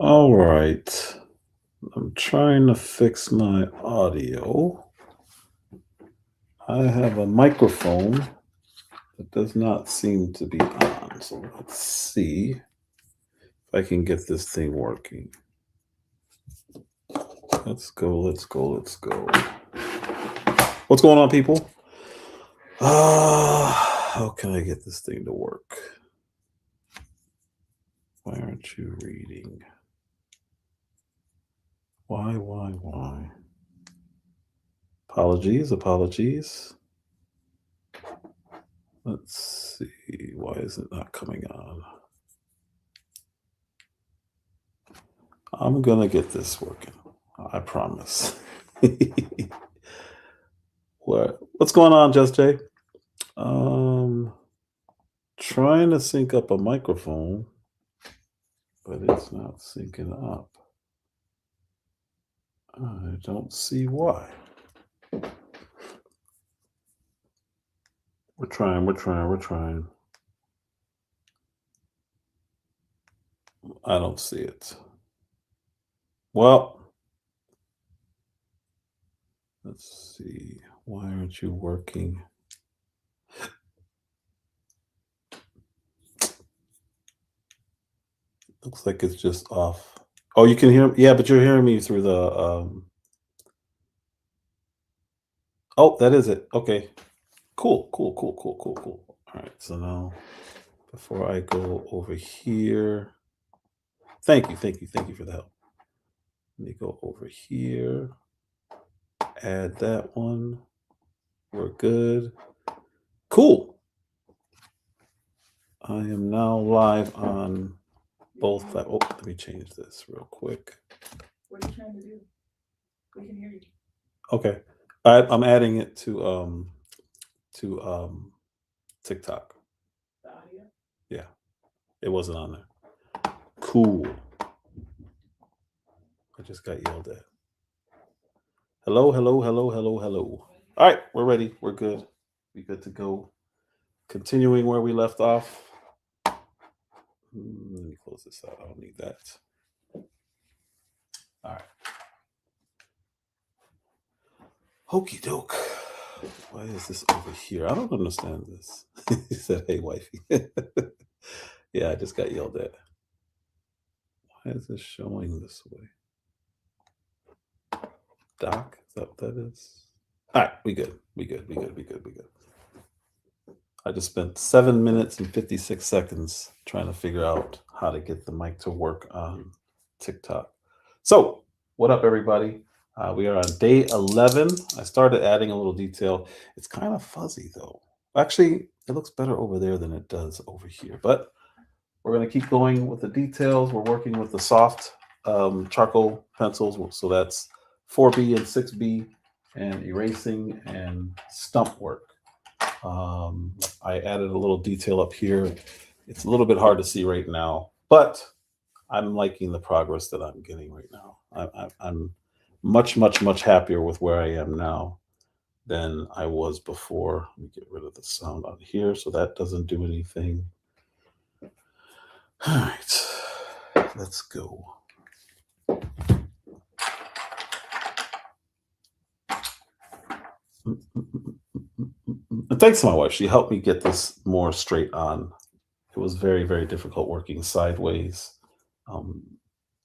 All right. I'm trying to fix my audio. I have a microphone that does not seem to be on. So let's see if I can get this thing working. Let's go, let's go, let's go. What's going on, people? How can I get this thing to work? Why aren't you reading? Why? Apologies. Let's see. Why is it not coming on? I'm gonna get this working. I promise. What's going on, Just Jay? Um, Trying to sync up a microphone, but it's not syncing up. I don't see why. We're trying. I don't see it. Well, let's see. Why aren't you working? Looks like it's just off. Oh, you can hear? Yeah, but you're hearing me through the. Oh, that is it. Okay. Cool. All right. So now, before I go over here, thank you for the help. Let me go over here. Add that one. We're good. Cool. I am now live on both. Oh, let me change this real quick. What are you trying to do? We can hear you. Okay. I'm adding it to TikTok. The audio? Yeah. It wasn't on there. Cool. I just got yelled at. Hello. All right, we're ready. We're good. We good to go. Continuing where we left off. Let me close this out. I don't need that. All right. Hokey doke. Why is this over here? I don't understand this. He said, hey, wifey. Yeah, I just got yelled at. Why is this showing this way? Doc, is that what that is? All right, we good. I just spent 7 minutes and 56 seconds trying to figure out how to get the mic to work on TikTok. So, what up, everybody? We are on day 11. I started adding a little detail. It's kind of fuzzy, though. Actually, it looks better over there than it does over here. But we're going to keep going with the details. We're working with the soft charcoal pencils. So that's 4B and 6B, and erasing and stump work. I added a little detail up here. It's a little bit hard to see right now, but I'm liking the progress that I'm getting right now. I'm much happier with where I am now than I was before. Let me get rid of the sound on here so that doesn't do anything. All right, let's go. And thanks to my wife, she helped me get this more straight on. It was very difficult working sideways.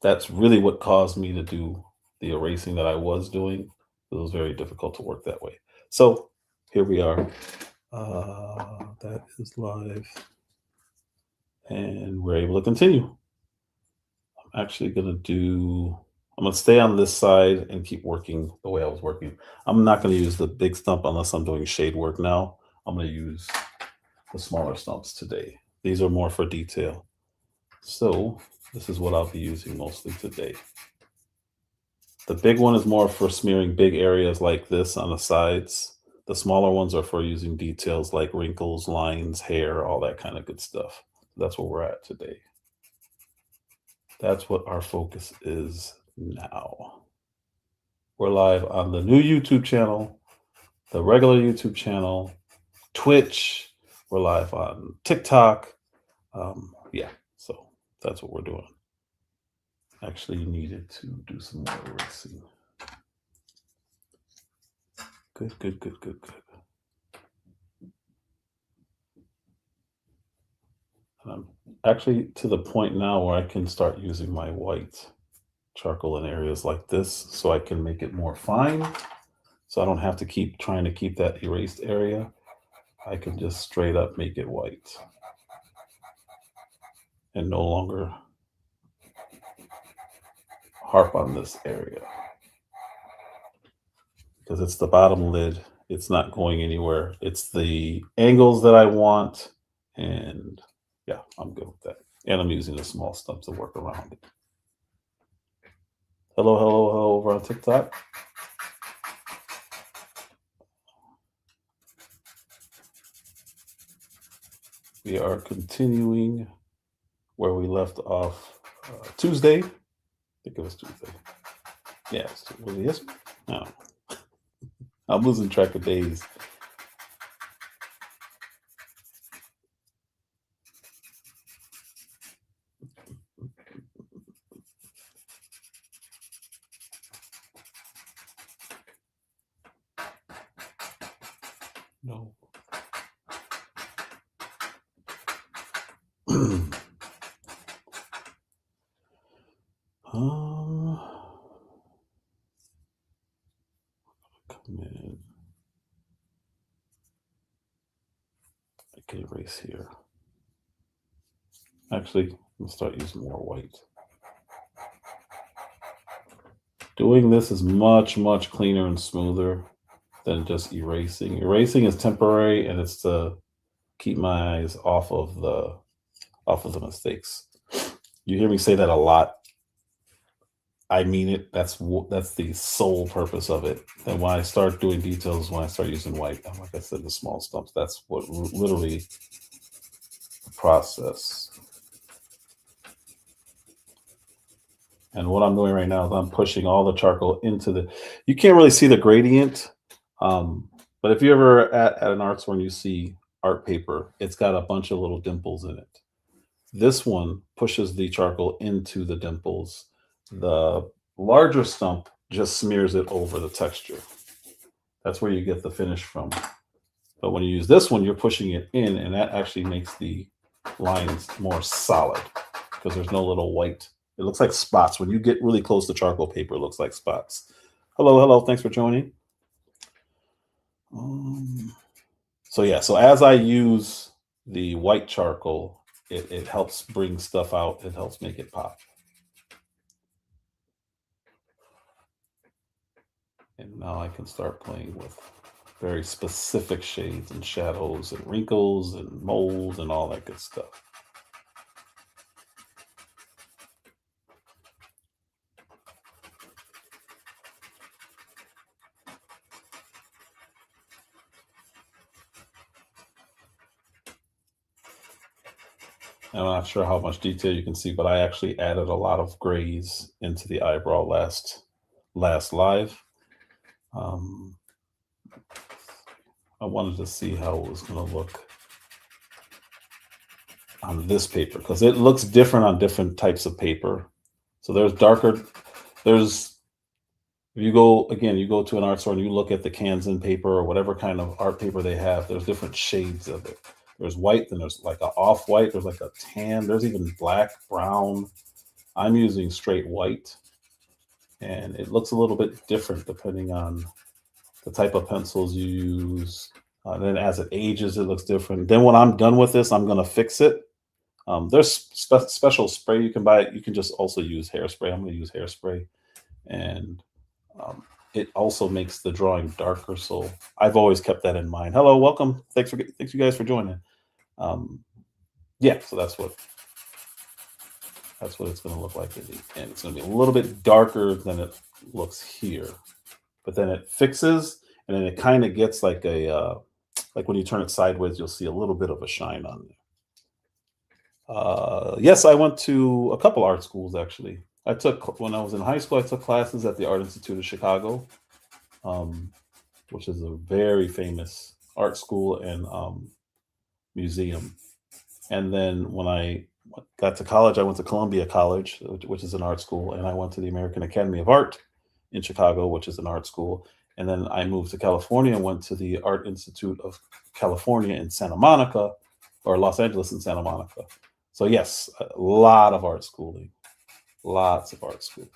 That's really what caused me to do the erasing that I was doing. It was very difficult to work that way. So here we are. That is live. And we're able to continue. I'm actually I'm going to stay on this side and keep working the way I was working. I'm not going to use the big stump unless I'm doing shade work now. I'm going to use the smaller stumps today. These are more for detail. So this is what I'll be using mostly today. The big one is more for smearing big areas like this on the sides. The smaller ones are for using details like wrinkles, lines, hair, all that kind of good stuff. That's where we're at today. That's what our focus is now. We're live on the new YouTube channel, the regular YouTube channel, Twitch. We're live on TikTok. Yeah, so that's what we're doing. actually needed to do some more erasing. Good, good, good, good, good. And I'm actually to the point now where I can start using my white charcoal in areas like this so I can make it more fine. So I don't have to keep trying to keep that erased area. I can just straight up make it white and no longer harp on this area because it's the bottom lid. It's not going anywhere. It's the angles that I want. And yeah, I'm good with that. And I'm using a small stump to work around it. Hello, hello, hello over on TikTok. We are continuing where we left off Tuesday. I think it was Tuesday. Yeah, was it yesterday? No. I'm losing track of days. No. Come in. I can erase here. Actually, I'll start using more white. Doing this is much, much cleaner and smoother than just erasing. Erasing is temporary and it's to keep my eyes off of the mistakes. You hear me say that a lot. I mean it. That's the sole purpose of it. And when I start doing details, when I start using white, like I said, the small stumps, that's what literally the process. And what I'm doing right now is I'm pushing all the charcoal into the, you can't really see the gradient. But if you're ever at an art store and you see art paper, it's got a bunch of little dimples in it. This one pushes the charcoal into the dimples. The larger stump just smears it over the texture. That's where you get the finish from. But when you use this one, you're pushing it in, and that actually makes the lines more solid because there's no little white. It looks like spots. When you get really close to charcoal paper, it looks like spots. Hello, hello. Thanks for joining. So yeah, so as I use the white charcoal, it helps bring stuff out. It helps make it pop. And now I can start playing with very specific shades and shadows and wrinkles and molds and all that good stuff. I'm not sure how much detail you can see, but I actually added a lot of grays into the eyebrow last live. I wanted to see how it was going to look on this paper because it looks different on different types of paper. So there's darker, if you go to an art store and you look at the Kansan paper or whatever kind of art paper they have, there's different shades of it. There's white, then there's like an off-white, there's like a tan, there's even black, brown. I'm using straight white, and it looks a little bit different depending on the type of pencils you use. Then as it ages, it looks different. Then when I'm done with this, I'm going to fix it. There's special spray you can buy. You can just also use hairspray. I'm going to use hairspray, and it also makes the drawing darker. So I've always kept that in mind. Hello, welcome. Thanks you guys for joining. Yeah, so that's what it's going to look like, and it's going to be a little bit darker than it looks here. But then it fixes, and then it kind of gets like a like when you turn it sideways, you'll see a little bit of a shine on there. Yes, I went to a couple art schools actually. When I was in high school, I took classes at the Art Institute of Chicago, which is a very famous art school and museum. And then when I got to college, I went to Columbia College, which is an art school, and I went to the American Academy of Art in Chicago, which is an art school. And then I moved to California and went to the Art Institute of California in Santa Monica, or Los Angeles in Santa Monica. So yes, a lot of art schooling, lots of art schooling.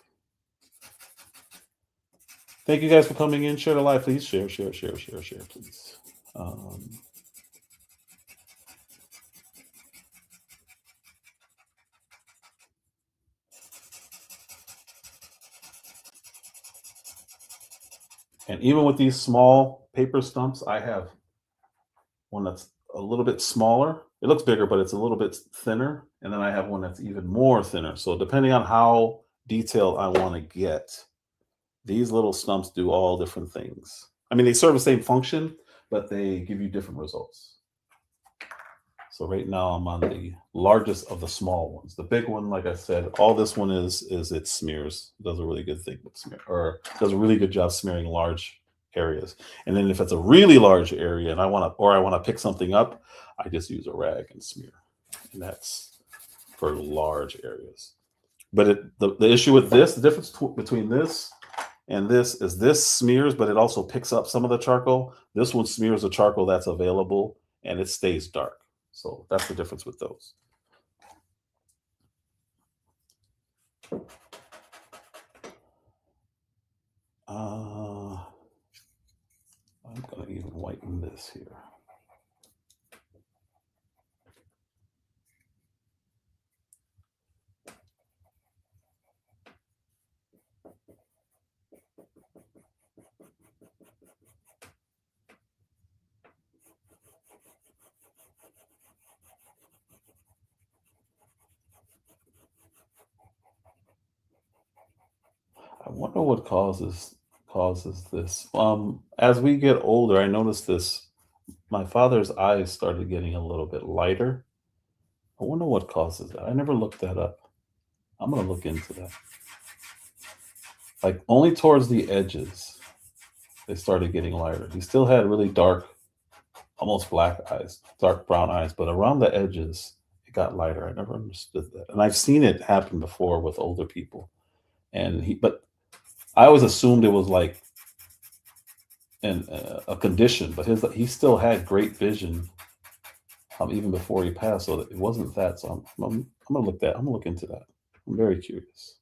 Thank you guys for coming in. Share the live, please. Share, please. And even with these small paper stumps, I have one that's a little bit smaller. It looks bigger, but it's a little bit thinner. And then I have one that's even more thinner. So depending on how detailed I want to get, these little stumps do all different things. I mean, they serve the same function, but they give you different results. So right now I'm on the largest of the small ones. The big one, like I said, all this one is it smears. It does a really good thing with smear, or does a really good job smearing large areas. And then if it's a really large area and I want to pick something up, I just use a rag and smear. And that's for large areas. But the issue with this, the difference between this and this is this smears, but it also picks up some of the charcoal. This one smears the charcoal that's available and it stays dark. So that's the difference with those. I'm going to even whiten this here. I wonder what causes this. As we get older, I noticed this. My father's eyes started getting a little bit lighter. I wonder what causes that. I never looked that up. I'm gonna look into that. Like only towards the edges, they started getting lighter. He still had really dark, almost black eyes, dark brown eyes, but around the edges, it got lighter. I never understood that, and I've seen it happen before with older people. But I always assumed it was like a condition, but he still had great vision even before he passed. So it wasn't that. So I'm gonna look into that. I'm very curious.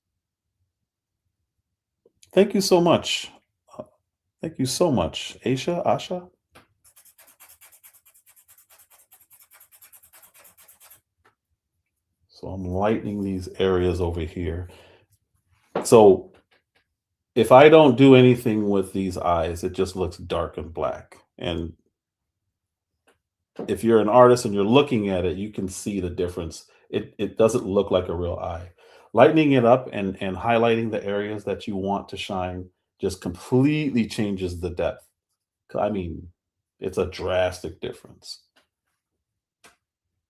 Thank you so much. Thank you so much, Asha. So I'm lightening these areas over here. So if I don't do anything with these eyes, it just looks dark and black. And if you're an artist and you're looking at it, you can see the difference. It doesn't look like a real eye. Lightening it up and highlighting the areas that you want to shine just completely changes the depth. I mean, it's a drastic difference.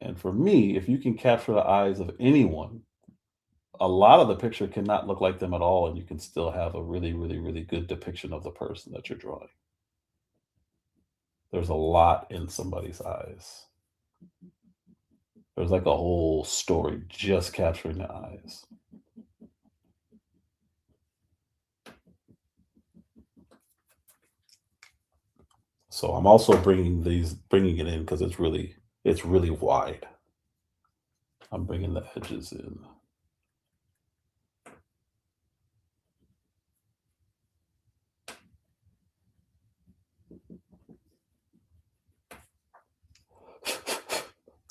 And for me, if you can capture the eyes of anyone, a lot of the picture cannot look like them at all, and you can still have a really, really, really good depiction of the person that you're drawing. There's a lot in somebody's eyes. There's like a whole story just capturing the eyes. So I'm also bringing it in because it's really wide. I'm bringing the edges in.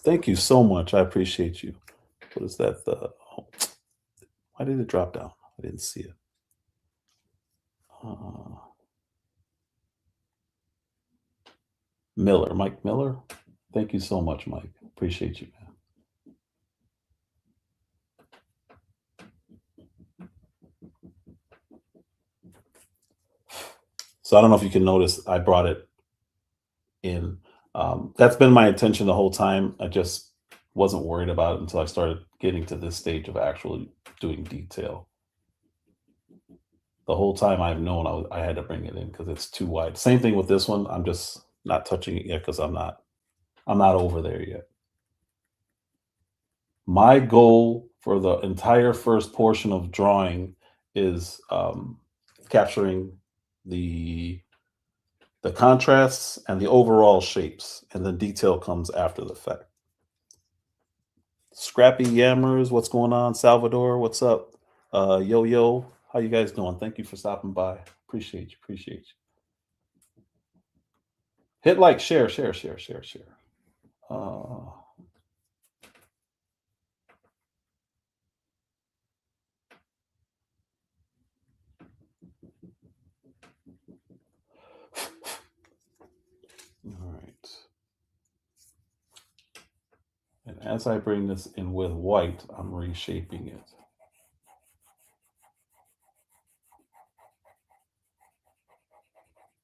Thank you so much. I appreciate you. What is that? Why did it drop down? I didn't see it. Mike Miller. Thank you so much, Mike. Appreciate you, man. So I don't know if you can notice, I brought it in. That's been my intention the whole time. I just wasn't worried about it until I started getting to this stage of actually doing detail. The whole time I've known I had to bring it in because it's too wide. Same thing with this one. I'm just not touching it yet because I'm not over there yet. My goal for the entire first portion of drawing is capturing the contrasts and the overall shapes, and the detail comes after the fact. Scrappy Yammers, what's going on? Salvador, what's up? Yo Yo, how you guys doing? Thank you for stopping by. Appreciate you. Appreciate you. Hit like, share, share, share, share, share. All right. And as I bring this in with white, I'm reshaping it.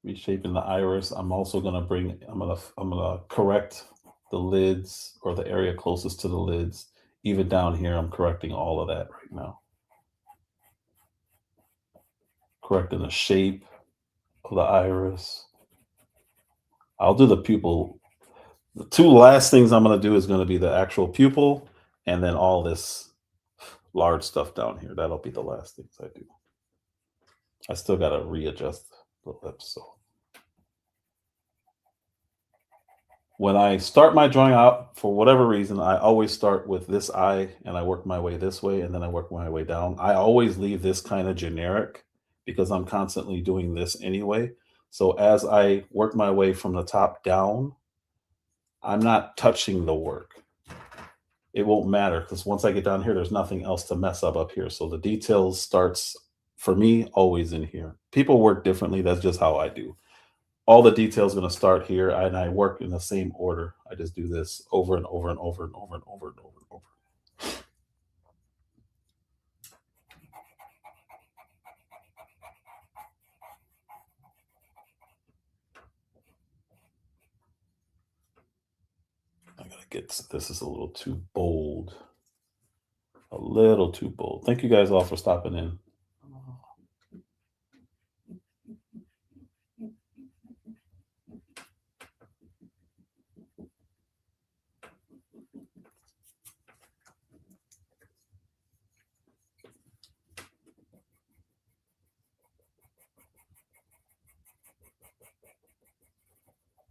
Reshaping the iris. I'm also gonna I'm gonna correct the lids, or the area closest to the lids. Even down here, I'm correcting all of that right now. Correcting the shape of the iris. I'll do the pupil. The two last things I'm gonna do is gonna be the actual pupil, and then all this large stuff down here. That'll be the last things I do. I still gotta readjust the lips, so. When I start my drawing out, for whatever reason, I always start with this eye and I work my way this way and then I work my way down. I always leave this kind of generic because I'm constantly doing this anyway. So as I work my way from the top down, I'm not touching the work. It won't matter because once I get down here, there's nothing else to mess up here. So the details starts, for me, always in here. People work differently. That's just how I do. All the details going to start here, and I work in the same order. I just do this over and over and over and over and over and over and over. I gotta get this is a little too bold. A little too bold. Thank you guys all for stopping in.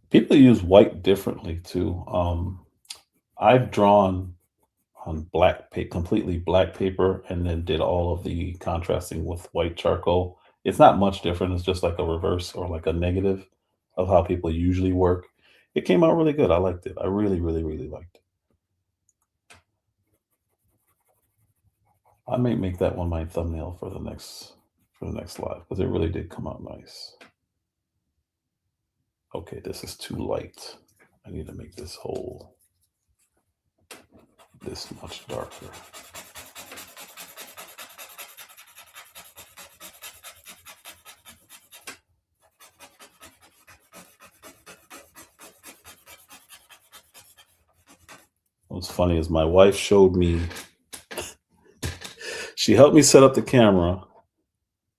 People use white differently too. I've drawn on black paper, completely black paper, and then did all of the contrasting with white charcoal. It's not much different. It's just like a reverse or like a negative of how people usually work. It came out really good. I liked it. I really, really, really liked it. I may make that one my thumbnail for the next live because it really did come out nice. Okay, this is too light. I need to make this whole this much darker. What's funny is my wife showed me, she helped me set up the camera.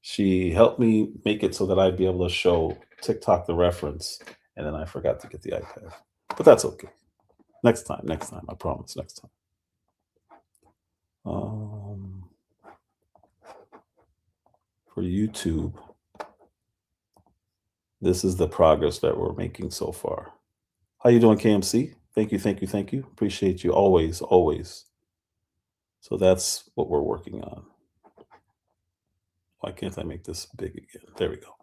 She helped me make it so that I'd be able to show TikTok the reference. And then I forgot to get the iPad. But that's okay. Next time, I promise, next time. For YouTube, this is the progress that we're making so far. How you doing, KMC? Thank you, thank you, thank you. Appreciate you always, always. So that's what we're working on. Why can't I make this big again? There we go.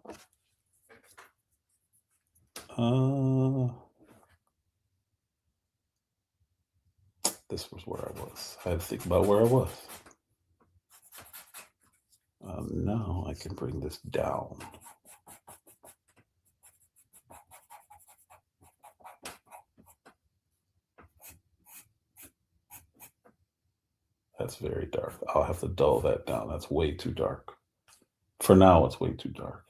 This was where I was. I had to think about where I was. Now I can bring this down. That's very dark. I'll have to dull that down. That's way too dark. For now, it's way too dark.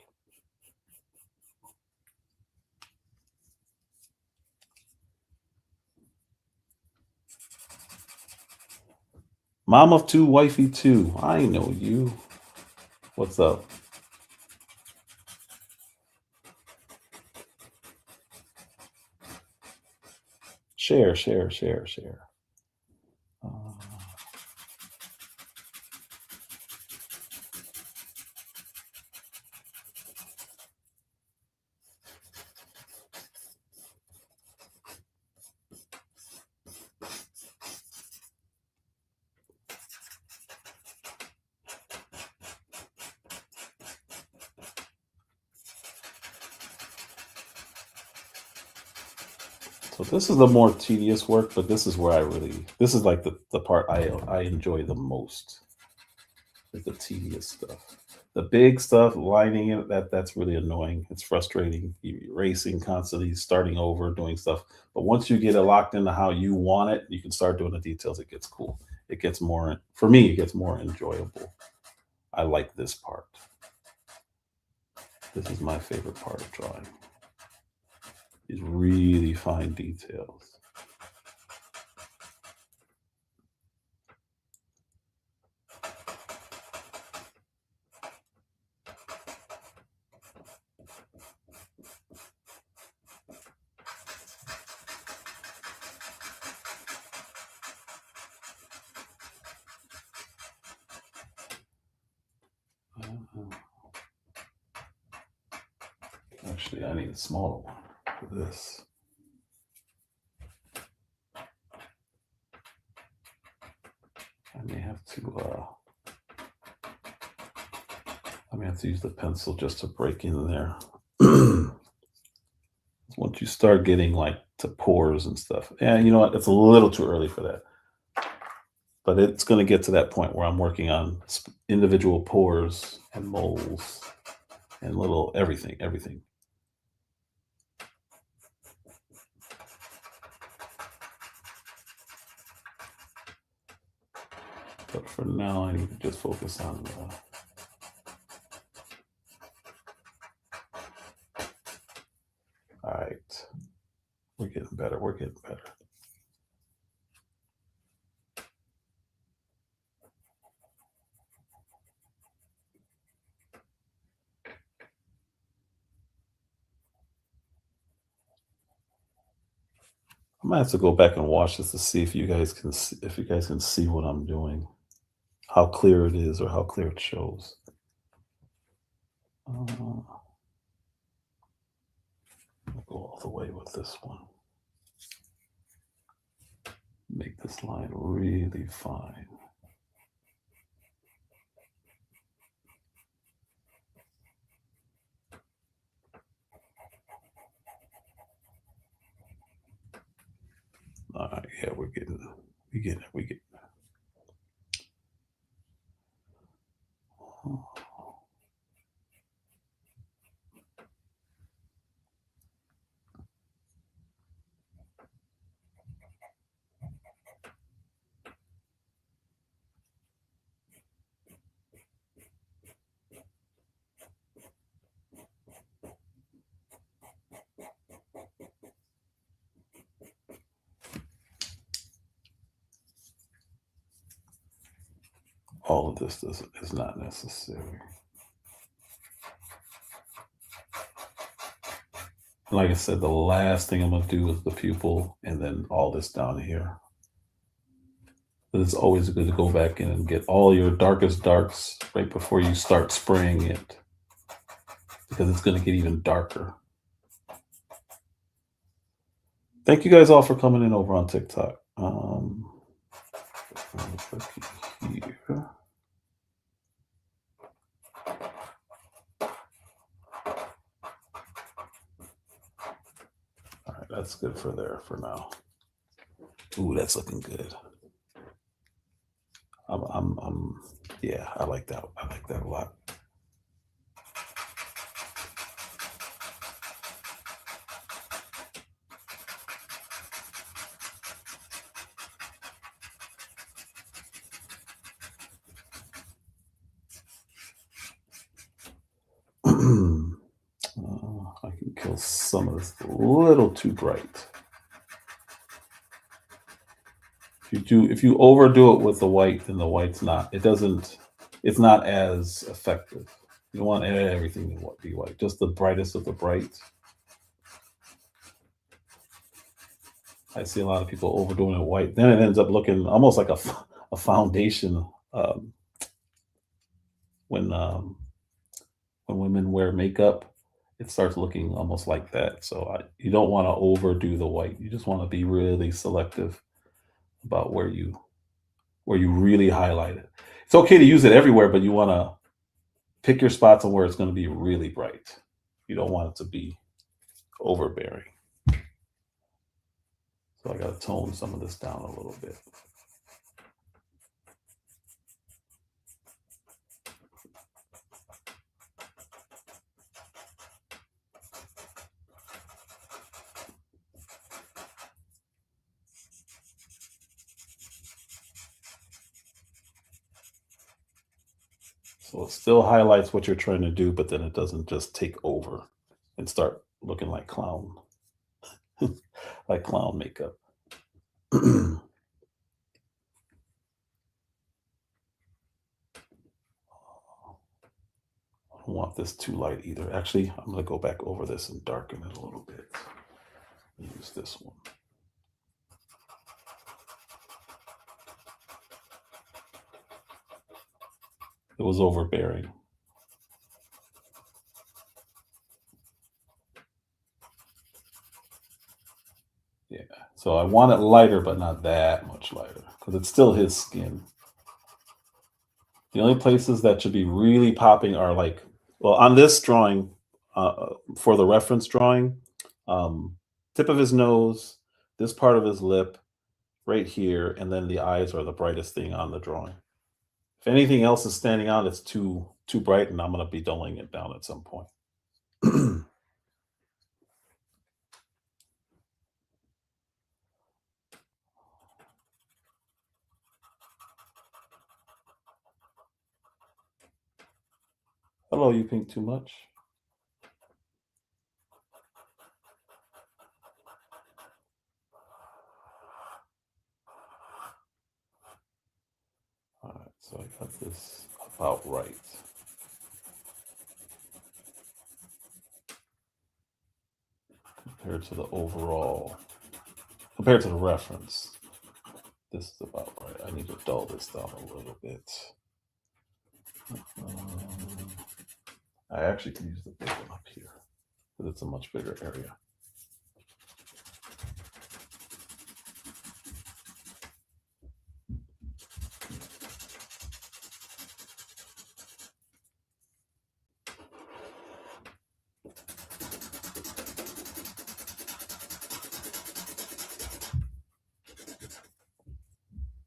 Mom of two, wifey two. I know you. What's up? Share, share, share, share. So this is the more tedious work, but this is where this is like the part I enjoy the most, is the tedious stuff. The big stuff, lining it, that's really annoying. It's frustrating. You're erasing constantly, starting over, doing stuff. But once you get it locked into how you want it, you can start doing the details. It gets cool. It gets more, for me, it gets more enjoyable. I like this part. This is my favorite part of drawing. These really fine details. Actually, I need a smaller one for this. I may have to use the pencil just to break in there. Once you start getting like to pores and stuff, yeah, you know what? It's a little too early for that. But it's going to get to that point where I'm working on individual pores and moles and little everything. But for now, I need to just focus on all right. We're getting better. I might have to go back and watch this to see if you guys can see what I'm doing, how clear it is or how clear it shows. I'll go all the way with this one. Make this line really fine. All right, yeah, we get it. All of this is not necessary. Like I said, the last thing I'm going to do is the pupil and then all this down here. But it's always good to go back in and get all your darkest darks right before you start spraying it, because it's going to get even darker. Thank you guys all for coming in over on TikTok. Here. All right, that's good for there for now. Ooh, that's looking good. Yeah, I like that. I like that a lot. I can kill some of this a little too bright. If you overdo it with the white, then the white's it's not as effective. You don't want everything to be white, just the brightest of the bright. I see a lot of people overdoing it white. Then it ends up looking almost like a foundation. When women wear makeup, it starts looking almost like that. So you don't want to overdo the white. You just want to be really selective about where you really highlight it. It's okay to use it everywhere, but you want to pick your spots on where it's going to be really bright. You don't want it to be overbearing. So I got to tone some of this down a little bit. So it still highlights what you're trying to do, but then it doesn't just take over and start looking like clown, like clown makeup. I don't want this too light either. Actually, I'm going to go back over this and darken it a little bit. Use this one. It was overbearing. Yeah, so I want it lighter, but not that much lighter, because it's still his skin. The only places that should be really popping are like, well, on this drawing, for the reference drawing, tip of his nose, this part of his lip, right here, and then the eyes are the brightest thing on the drawing. If anything else is standing out, it's too bright, and I'm going to be dulling it down at some point. Hello, you pink too much. All right, so I got this about right. Compared to the overall, compared to the reference, this is about right. I need to dull this down a little bit. I actually can use the big one up here, because it's a much bigger area.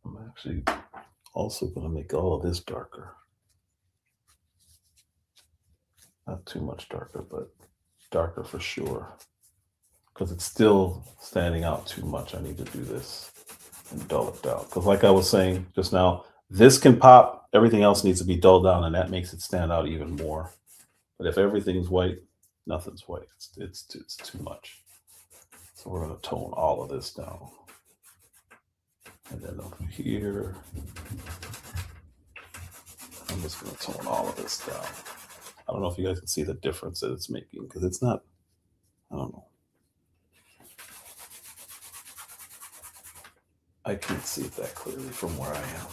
I'm actually also going to make all of this darker. Not too much darker, but darker for sure. Because it's still standing out too much. I need to do this and dull it down. Because like I was saying just now, this can pop. Everything else needs to be dulled down, and that makes it stand out even more. But if everything's white, nothing's white. It's too much. So we're going to tone all of this down. And then over here, I'm just going to tone all of this down. I don't know if you guys can see the difference that it's making, because it's not, I don't know. I can't see it that clearly from where I am.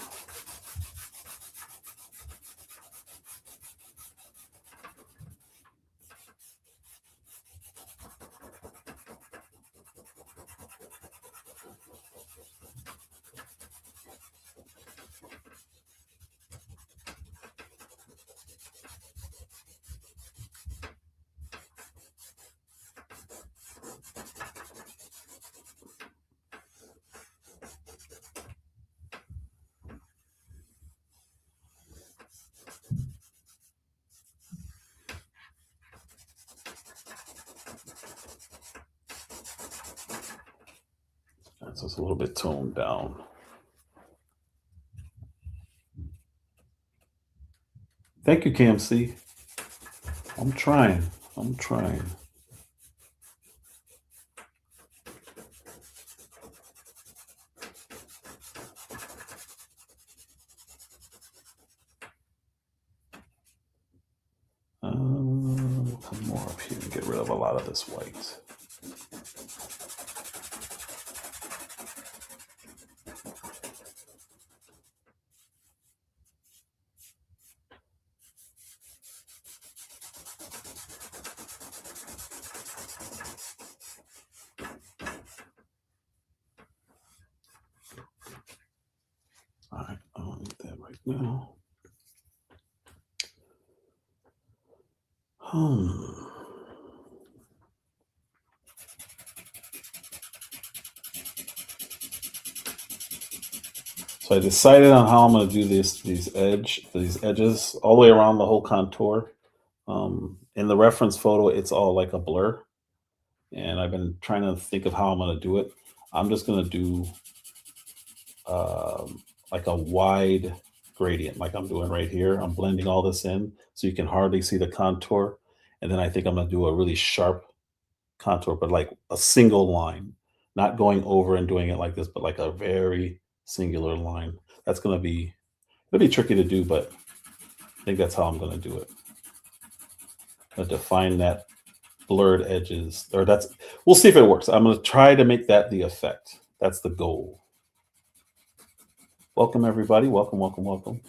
So it's a little bit toned down. Thank you, Cam C. I'm trying. I'm trying. Come more up here and get rid of a lot of this white. All right, I don't need that right now. So I decided on how I'm going to do these edges all the way around the whole contour. In the reference photo, it's all like a blur. And I've been trying to think of how I'm going to do it. I'm just going to do like a wide gradient like I'm doing right here. I'm blending all this in so you can hardly see the contour. And then I think I'm going to do a really sharp contour, but like a single line, not going over and doing it like this, but like a very singular line. That's going to be, it'll be tricky to do, but I think that's how I'm going to do it. I'm going to define that blurred edges, or we'll see if it works. I'm going to try to make that the effect. That's the goal. Welcome everybody. Welcome, welcome, welcome.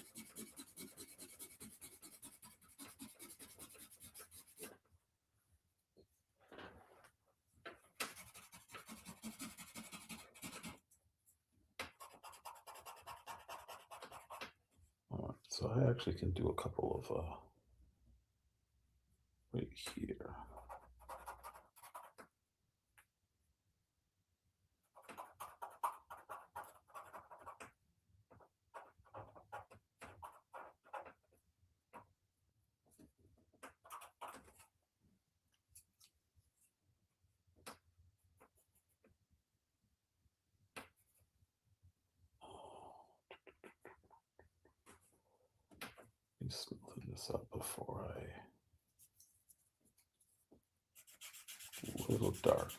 All right, so I actually can do a couple of right here. Let me smooth this up before a little dark.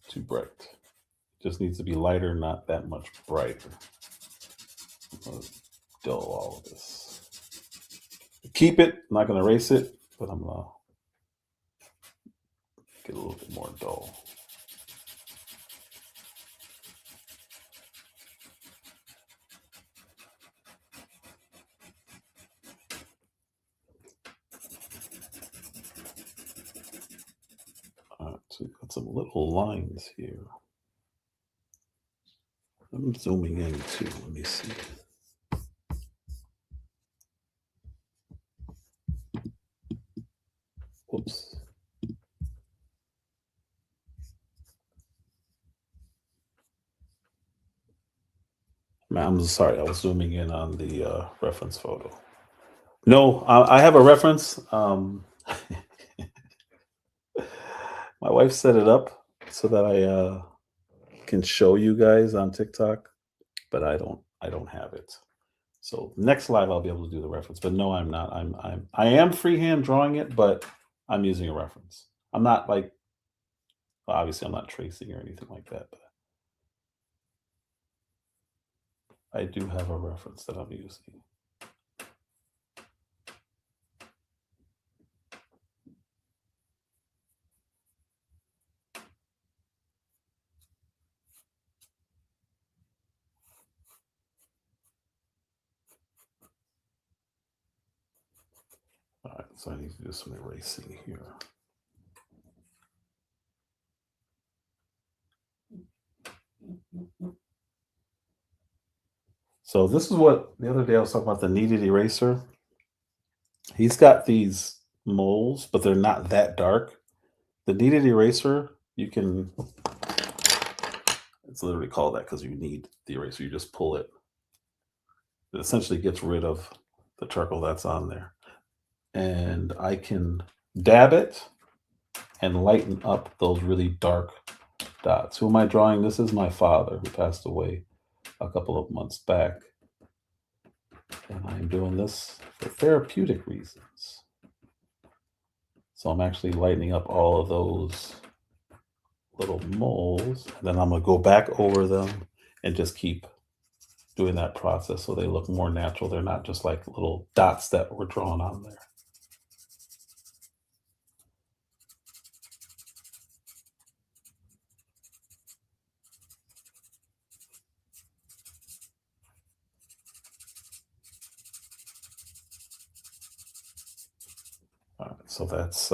Too bright. Just needs to be lighter, not that much brighter. I'm gonna dull all of this. Keep it, I'm not gonna erase it, but I'm gonna get a little bit more dull. All right, so we've got some little lines here. I'm zooming in too, let me see. Whoops. I'm sorry, I was zooming in on the reference photo. No, I have a reference. My wife set it up so that I can show you guys on TikTok, but I don't have it. So next live I'll be able to do the reference. But no, I'm not. I am freehand drawing it, but I'm using a reference. I'm not like, well, obviously I'm not tracing or anything like that, but I do have a reference that I'm using. All right, so I need to do some erasing here. So this is what the other day I was talking about, the kneaded eraser. He's got these moles, but they're not that dark. The kneaded eraser, you can, it's literally called that because you need the eraser. You just pull it. It essentially gets rid of the charcoal that's on there. And I can dab it and lighten up those really dark dots. Who am I drawing? This is my father who passed away a couple of months back. And I'm doing this for therapeutic reasons. So I'm actually lightening up all of those little moles. And then I'm going to go back over them and just keep doing that process so they look more natural. They're not just like little dots that were drawn on there. All right, so that's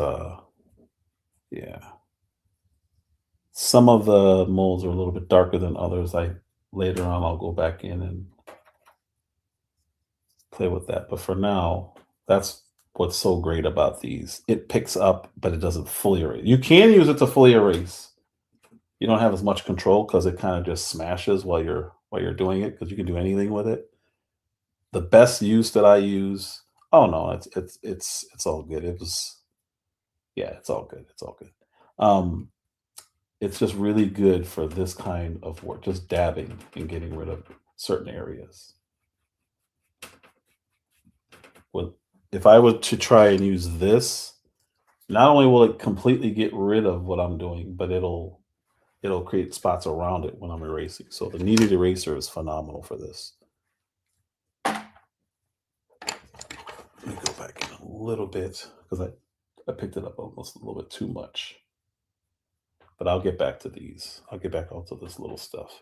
yeah. Some of the molds are a little bit darker than others. Later on I'll go back in and play with that. But for now, that's what's so great about these. It picks up, but it doesn't fully erase. You can use it to fully erase. You don't have as much control because it kind of just smashes while you're doing it because you can do anything with it. The best use that I use, oh no, it's all good. It was yeah, it's all good. It's all good. Um, it's just really good for this kind of work, just dabbing and getting rid of certain areas. With if I were to try and use this, not only will it completely get rid of what I'm doing, but it'll create spots around it when I'm erasing. So the kneaded eraser is phenomenal for this. Let me go back in a little bit because I picked it up almost a little bit too much. But I'll get back to these. I'll get back onto this little stuff.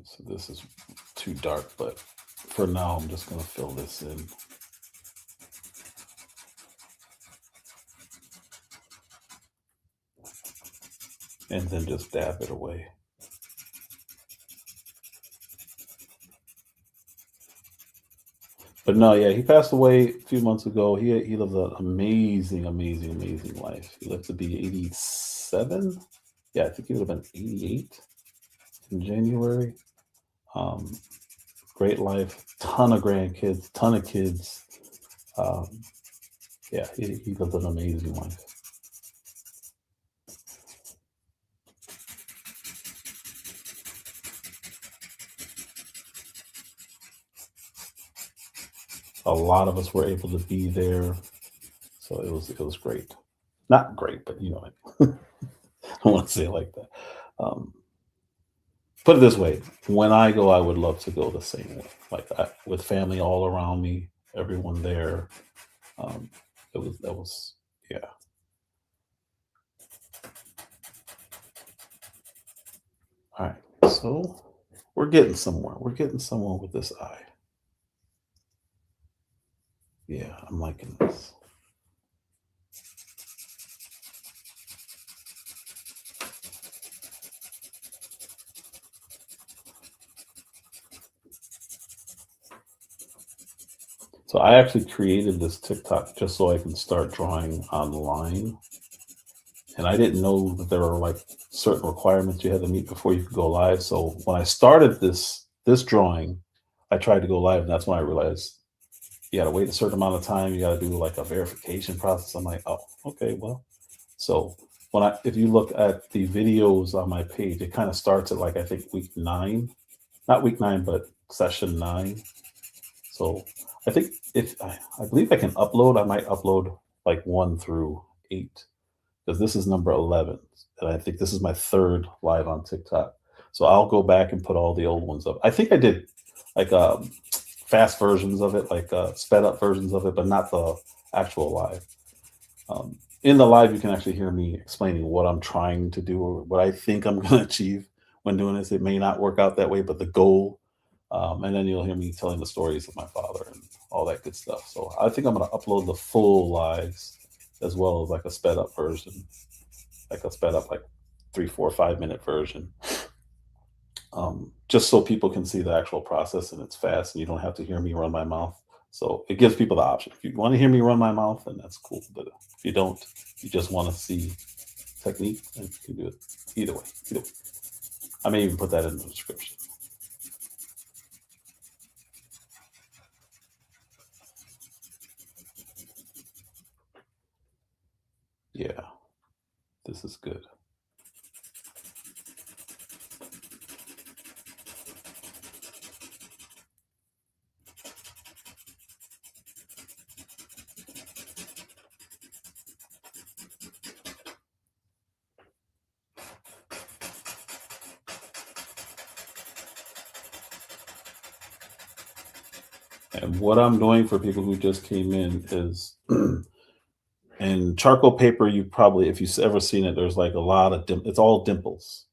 So this is too dark, but for now, I'm just going to fill this in. And then just dab it away. But no, yeah, he passed away a few months ago. He lived an amazing, amazing, amazing life. He lived to be 87. Yeah, I think he would have been 88 in January. Um, Great life, ton of grandkids, ton of kids. Um, yeah, he lived an amazing life. A lot of us were able to be there, so it was great. Not great, but you know, I don't want to say it like that. Um, put it this way: when I go, I would love to go the same way, with family all around me, everyone there. Um, that was yeah. All right, so we're getting somewhere. We're getting somewhere with this eye. Yeah, I'm liking this. So I actually created this TikTok just so I can start drawing online. And I didn't know that there were like certain requirements you had to meet before you could go live. So when I started this drawing, I tried to go live, and that's when I realized you got to wait a certain amount of time. You got to do like a verification process. I'm like, oh, okay, well. So if you look at the videos on my page, it kind of starts at like I think week 9, not week 9, but session 9. So I think if I believe I can upload, I might upload like 1 through 8 because this is number 11, and I think this is my 3rd live on TikTok. So I'll go back and put all the old ones up. I think I did like fast versions of it, like sped up versions of it, but not the actual live. In the live, you can actually hear me explaining what I'm trying to do or what I think I'm going to achieve when doing this. It may not work out that way, but the goal. And then you'll hear me telling the stories of my father and all that good stuff. So I think I'm going to upload the full lives as well as like a sped up version, like a sped up like 3, 4, 5 minute version, just so people can see the actual process and it's fast and you don't have to hear me run my mouth. So it gives people the option. If you want to hear me run my mouth, then that's cool. But if you don't, you just want to see technique, then you can do it either way. Either way. I may even put that in the description. Yeah, this is good. And what I'm doing for people who just came in is in charcoal paper, you probably, if you've ever seen it, there's like a lot of, it's all dimples.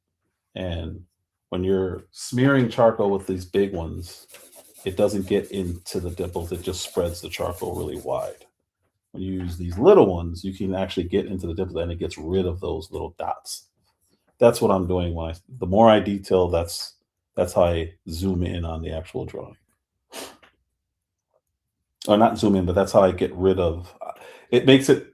And when you're smearing charcoal with these big ones, it doesn't get into the dimples. It just spreads the charcoal really wide. When you use these little ones, you can actually get into the dimples and it gets rid of those little dots. That's what I'm doing when the more I detail, that's how I zoom in on the actual drawing. Or not zoom in, but that's how I get rid of it. Makes it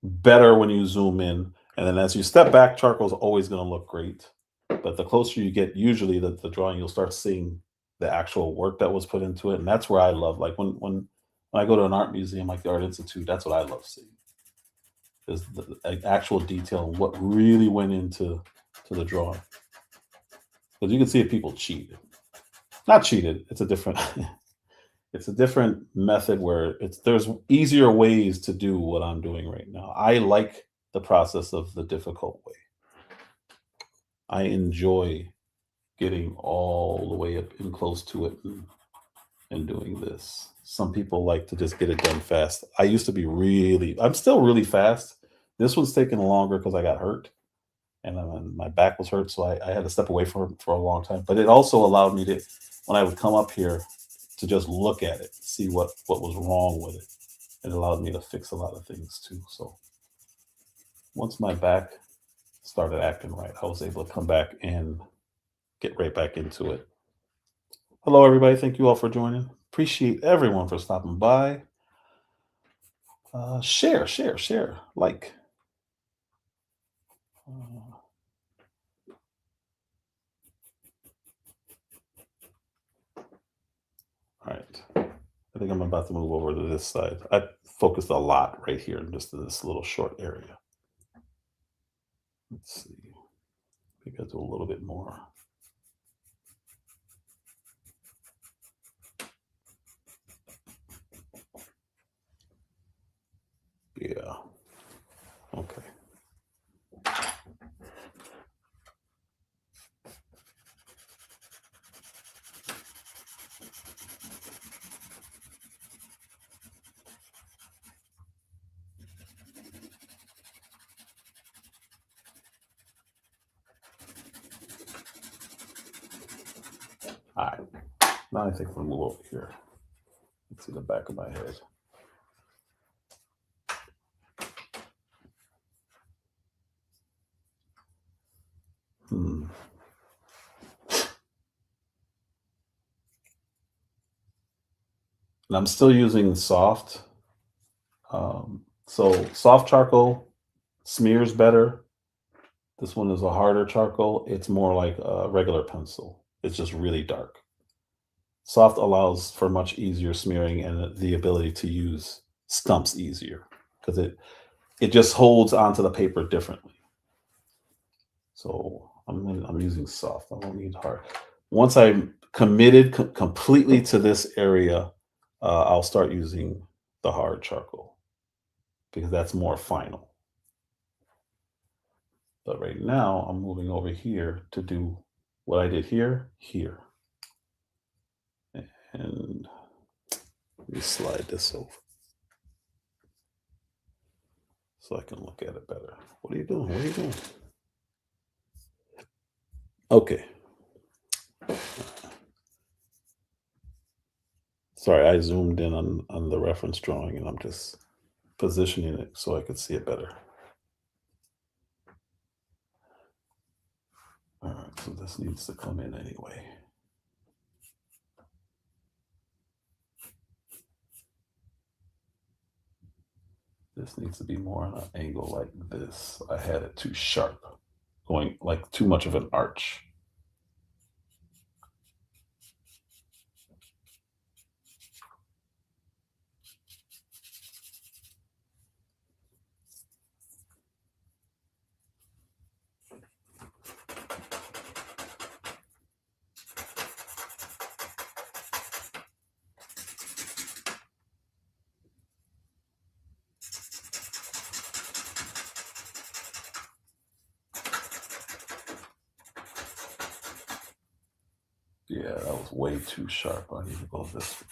better when you zoom in. And then as you step back, charcoal is always going to look great. But the closer you get, usually the drawing, you'll start seeing the actual work that was put into it. And that's where I love, like when I go to an art museum like the Art Institute, that's what I love seeing. Is the actual detail and what really went into the drawing. Because you can see if people cheated. Not cheated, it's a different it's a different method where there's easier ways to do what I'm doing right now. I like the process of the difficult way. I enjoy getting all the way up and close to it and doing this. Some people like to just get it done fast. I'm still really fast. This one's taking longer because I got hurt and my back was hurt. So I had to step away for a long time. But it also allowed me to, when I would come up here, to just look at it, see what was wrong with it. It allowed me to fix a lot of things too. So once my back started acting right, I was able to come back and get right back into it. Hello, everybody. Thank you all for joining. Appreciate everyone for stopping by. Share, like. All right. I think I'm about to move over to this side. I focused a lot right here in just this little short area. Let's see. I think I'll do a little bit more. Yeah. Okay. All right. Now I think we'll move over here. Let's see the back of my head. And I'm still using soft. So soft charcoal smears better. This one is a harder charcoal. It's more like a regular pencil. It's just really dark. Soft allows for much easier smearing and the ability to use stumps easier because it just holds onto the paper differently. So I'm using soft. I don't need hard. Once I'm committed completely to this area, I'll start using the hard charcoal because that's more final. But right now I'm moving over here to do what I did here. And let me slide this over so I can look at it better. What are you doing? Okay. Sorry, I zoomed in on the reference drawing and I'm just positioning it so I could see it better. All right, so this needs to come in anyway. This needs to be more on an angle like this. I had it too sharp, going like too much of an arch. Yeah, that was way too sharp. I need to go this way.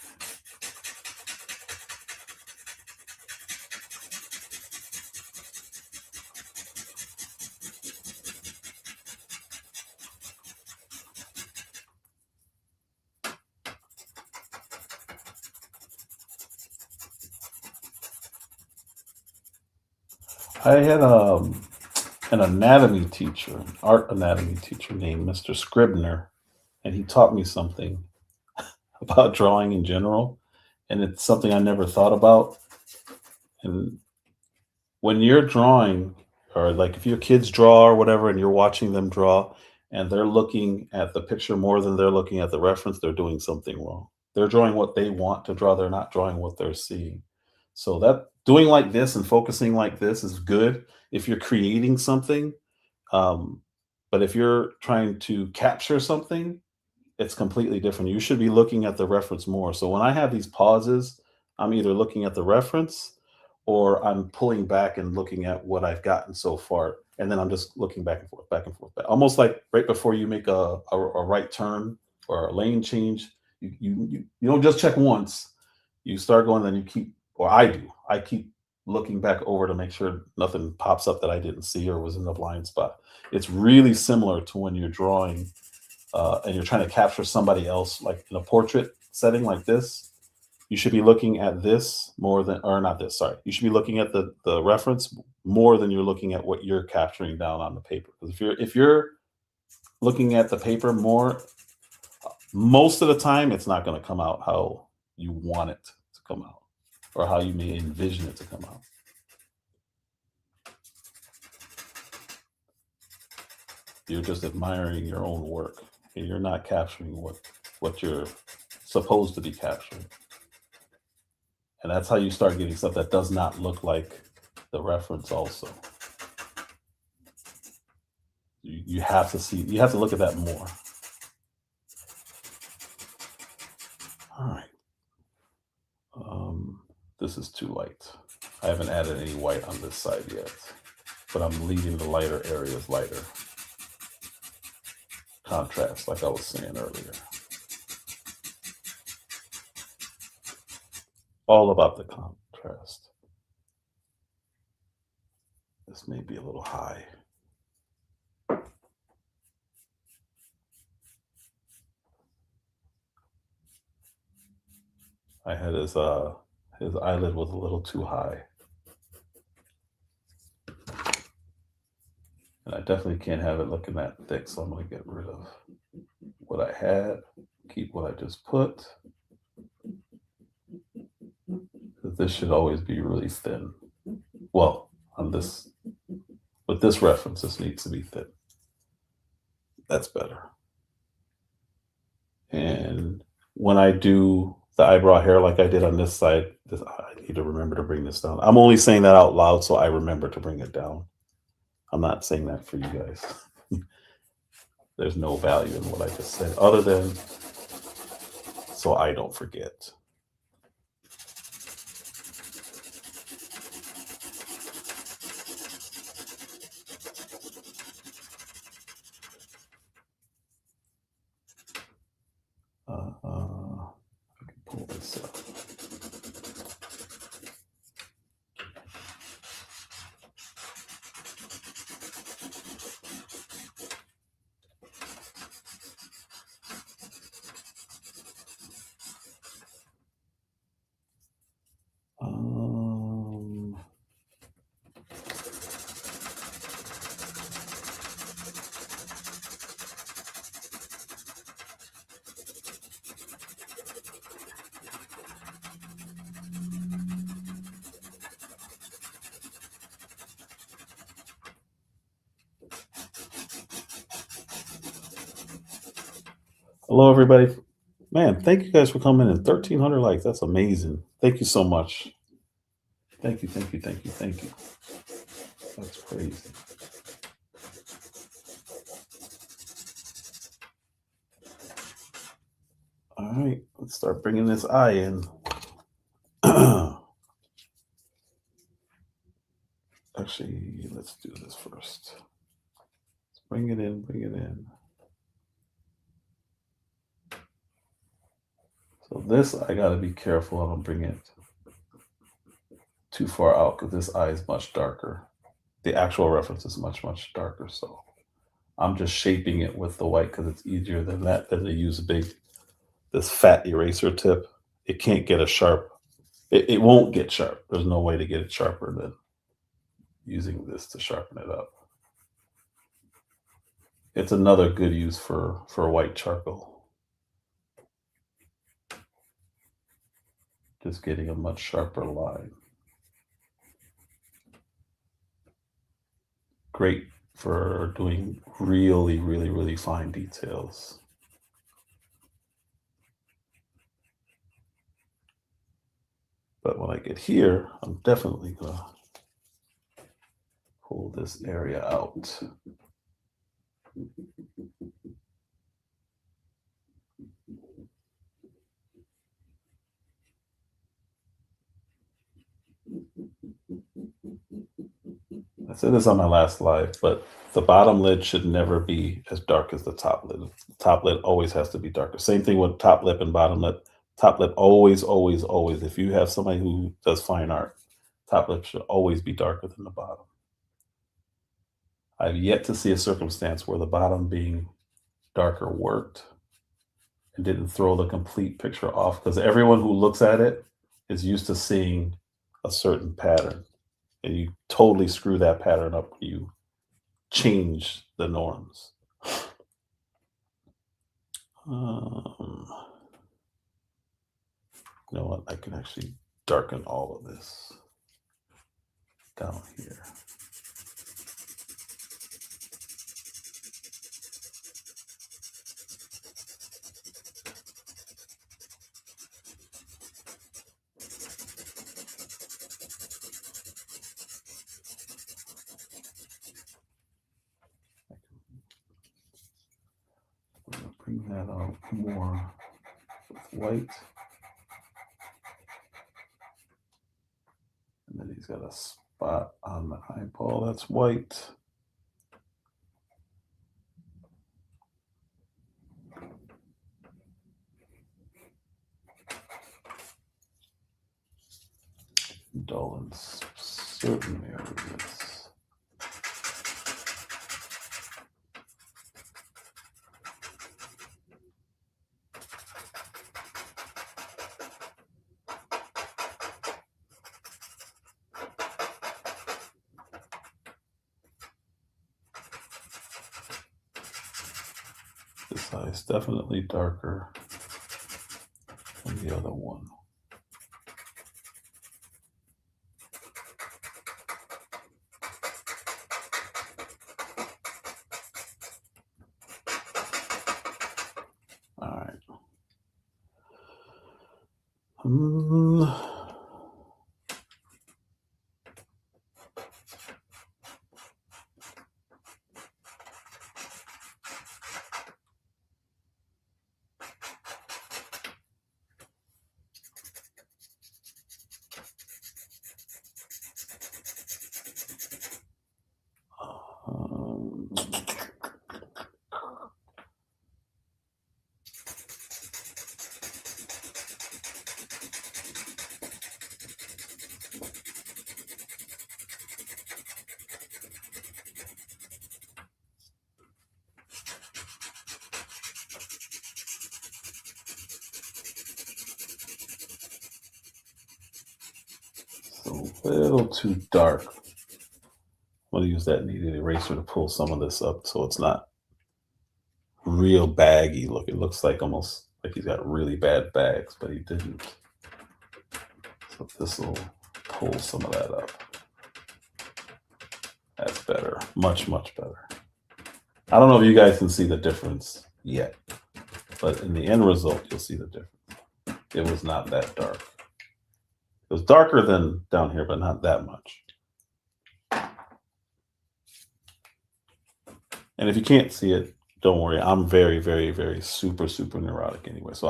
I had an anatomy teacher, an art anatomy teacher named Mr. Scribner, and he taught me something about drawing in general, and it's something I never thought about. And when you're drawing, or like if your kids draw or whatever, and you're watching them draw, and they're looking at the picture more than they're looking at the reference, they're doing something wrong. They're drawing what they want to draw. They're not drawing what they're seeing. So that doing like this and focusing like this is good if you're creating something. Um, but if you're trying to capture something, it's completely different. You should be looking at the reference more. So when I have these pauses, I'm either looking at the reference or I'm pulling back and looking at what I've gotten so far. And then I'm just looking back and forth, back and forth, back. Almost like right before you make a right turn or a lane change, you don't just check once. You start going, then you keep, or I do, I keep looking back over to make sure nothing pops up that I didn't see or was in the blind spot. It's really similar to when you're drawing and you're trying to capture somebody else, like in a portrait setting like this. You should be looking at this more than, or not this, sorry. You should be looking at the reference more than you're looking at what you're capturing down on the paper. Because if you're looking at the paper more, most of the time it's not going to come out how you want it to come out or how you may envision it to come out. You're just admiring your own work and you're not capturing what you're supposed to be capturing. And that's how you start getting stuff that does not look like the reference also. You have to see, you have to look at that more. All right. This is too light. I haven't added any white on this side yet, but I'm leaving the lighter areas lighter. Contrast, like I was saying earlier. All about the contrast. This may be a little high. I had his eyelid was a little too high. And I definitely can't have it looking that thick, so I'm going to get rid of what I had, keep what I just put. This should always be really thin. Well, on this, with this reference, this needs to be thin. That's better. And when I do the eyebrow hair like I did on this side, I need to remember to bring this down. I'm only saying that out loud so I remember to bring it down. I'm not saying that for you guys. There's no value in what I just said other than so I don't forget. I can pull this up. Hello, everybody. Man, thank you guys for coming in. 1,300 likes. That's amazing. Thank you so much. Thank you, thank you, thank you, thank you. That's crazy. All right, let's start bringing this eye in. Actually, let's do this first. Let's bring it in, bring it in. So this, I gotta be careful I don't bring it too far out because this eye is much darker. The actual reference is much, much darker. So I'm just shaping it with the white because it's easier than that, than to use this fat eraser tip. It can't get a sharp, it won't get sharp. There's no way to get it sharper than using this to sharpen it up. It's another good use for white charcoal. Just getting a much sharper line. Great for doing really, really, really fine details. But when I get here, I'm definitely gonna pull this area out. I said this on my last live, but the bottom lid should never be as dark as the top lid. The top lid always has to be darker. Same thing with top lip and bottom lip. Top lip always, always, always. If you have somebody who does fine art, top lip should always be darker than the bottom. I've yet to see a circumstance where the bottom being darker worked and didn't throw the complete picture off, because everyone who looks at it is used to seeing a certain pattern, and you totally screw that pattern up. You change the norms. You know what? I can actually darken all of this down here. I'm gonna bring that out more with white. And then he's got a spot on the eyeball that's white. Dull in certain areas. This eye is definitely darker than the other one. All right. A little too dark. I'm going to use that kneaded eraser to pull some of this up so it's not real baggy look. It looks like almost like he's got really bad bags, but he didn't. So this will pull some of that up. That's better. Much, much better. I don't know if you guys can see the difference yet, but in the end result, you'll see the difference. It was not that dark. It was darker than down here, but not that much. And if you can't see it, don't worry. I'm very, very, very super, super neurotic anyway. So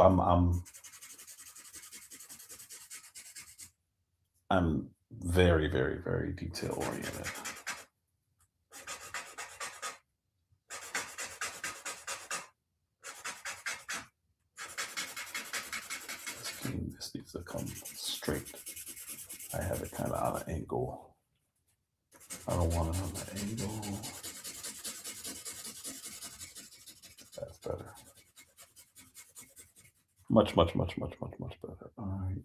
I'm very, very, very detail oriented. This needs to come straight. I have it kind of on an angle. I don't want it on the angle. That's better. Much, much, much, much, much, much better. All right.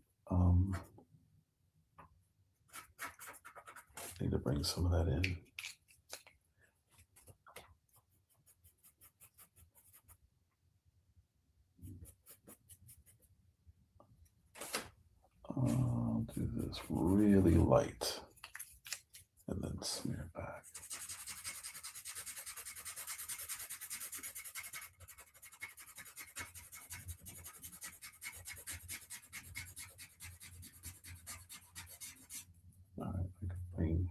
Need to bring some of that in. I'll do this really light and then smear back. All right, I can bring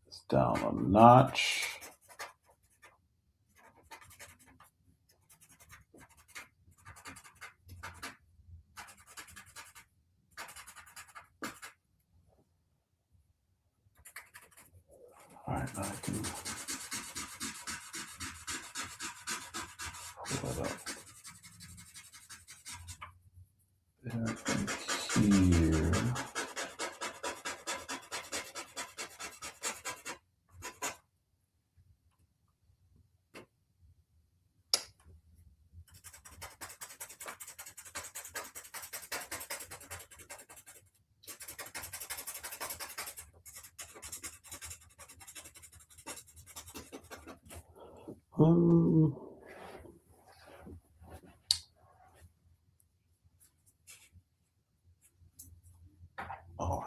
this down a notch. All right, now I can pull that up. There and here. Oh,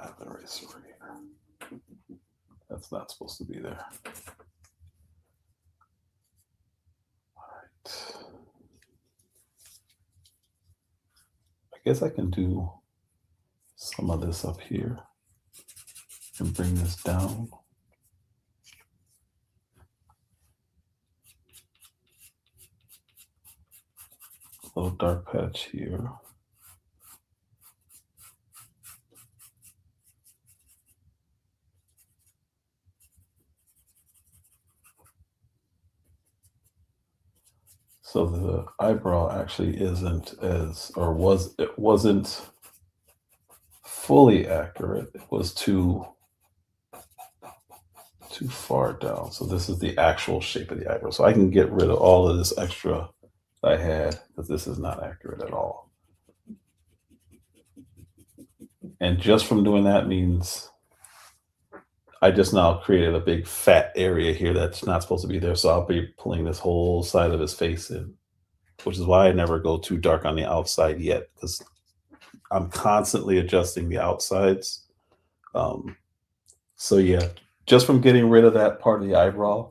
I have the eraser right here. That's not supposed to be there. All right. I guess I can do some of this up here and bring this down. A little dark patch here. So the eyebrow actually isn't as, or it wasn't fully accurate. It was too far down. So this is the actual shape of the eyebrow. So I can get rid of all of this extra I had, because this is not accurate at all. And just from doing that means I just now created a big fat area here that's not supposed to be there. So I'll be pulling this whole side of his face in, which is why I never go too dark on the outside yet, because I'm constantly adjusting the outsides. So yeah, just from getting rid of that part of the eyebrow,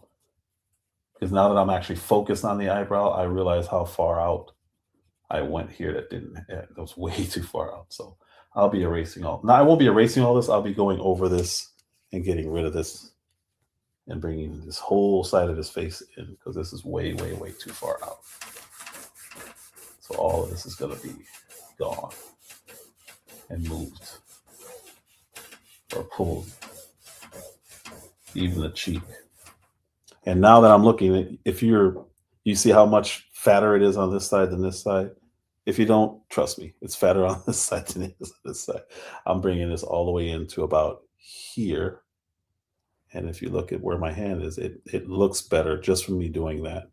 because now that I'm actually focused on the eyebrow, I realize how far out I went here. That was way too far out. So I'll be erasing all. Now I won't be erasing all this. I'll be going over this and getting rid of this and bringing this whole side of his face in, because this is way, way, way too far out. So all of this is going to be gone and moved or pulled, even the cheek. And now that I'm looking at, if you see how much fatter it is on this side than this side. If you don't, trust me, it's fatter on this side than it is on this side. I'm bringing this all the way into about here. And if you look at where my hand is, it looks better just from me doing that.